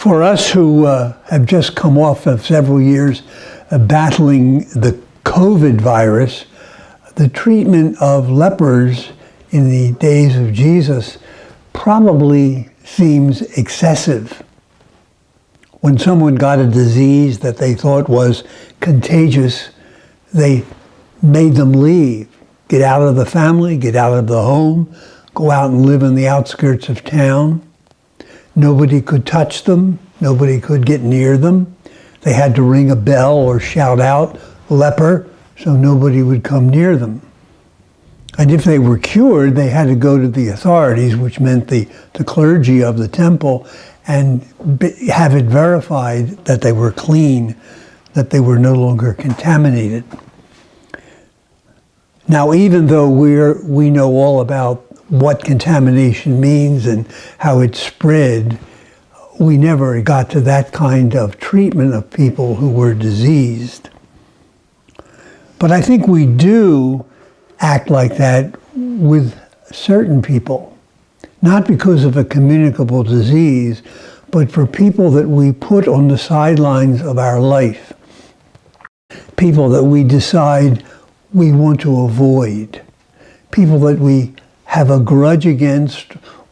For us who have just come off of several years battling the COVID virus, the treatment of lepers in the days of Jesus probably seems excessive. When someone got a disease that they thought was contagious, they made them leave, get out of the family, get out of the home, go out and live in the outskirts of town. Nobody could touch them. Nobody could get near them. They had to ring a bell or shout out, "Leper," so nobody would come near them. And if they were cured, they had to go to the authorities, which meant the clergy of the temple, and have it verified that they were clean, that they were no longer contaminated. Now, even though we know all about what contamination means and how it spread, we never got to that kind of treatment of people who were diseased. But I think we do act like that with certain people, not because of a communicable disease, but for people that we put on the sidelines of our life, people that we decide we want to avoid, people that we have a grudge against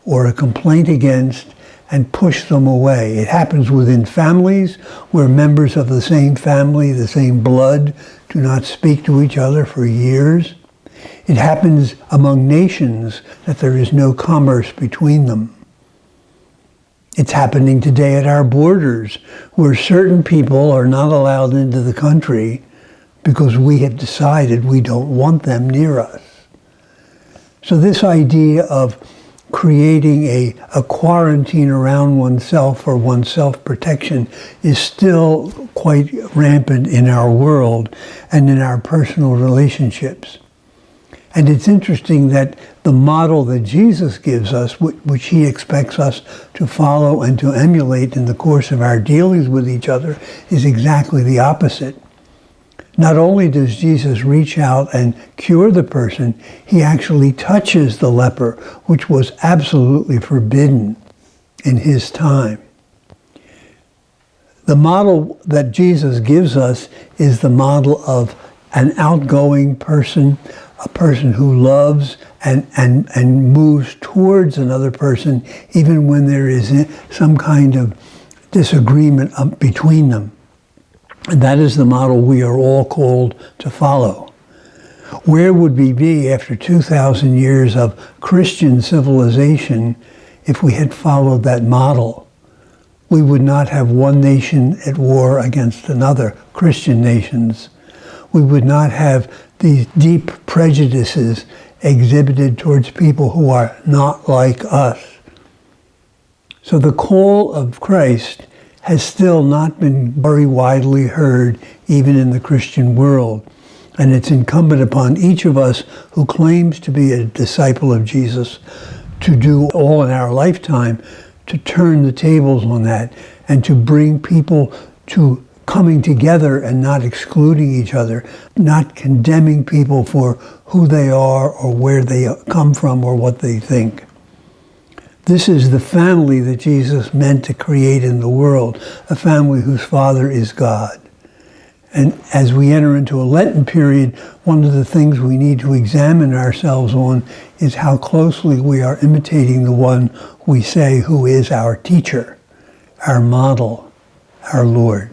or a complaint against and push them away. It happens within families where members of the same family, the same blood, do not speak to each other for years. It happens among nations that there is no commerce between them. It's happening today at our borders where certain people are not allowed into the country because we have decided we don't want them near us. So this idea of creating a quarantine around oneself for one's self-protection is still quite rampant in our world and in our personal relationships. And it's interesting that the model that Jesus gives us, which he expects us to follow and to emulate in the course of our dealings with each other, is exactly the opposite. Not only does Jesus reach out and cure the person, he actually touches the leper, which was absolutely forbidden in his time. The model that Jesus gives us is the model of an outgoing person, a person who loves and moves towards another person, even when there is some kind of disagreement between them. And that is the model we are all called to follow. Where would we be after 2,000 years of Christian civilization if we had followed that model? We would not have one nation at war against another, Christian nations. We would not have these deep prejudices exhibited towards people who are not like us. So the call of Christ has still not been very widely heard, even in the Christian world. And it's incumbent upon each of us who claims to be a disciple of Jesus to do all in our lifetime to turn the tables on that and to bring people to coming together and not excluding each other, not condemning people for who they are or where they come from or what they think. This is the family that Jesus meant to create in the world, a family whose Father is God. And as we enter into a Lenten period, one of the things we need to examine ourselves on is how closely we are imitating the one we say who is our teacher, our model, our Lord.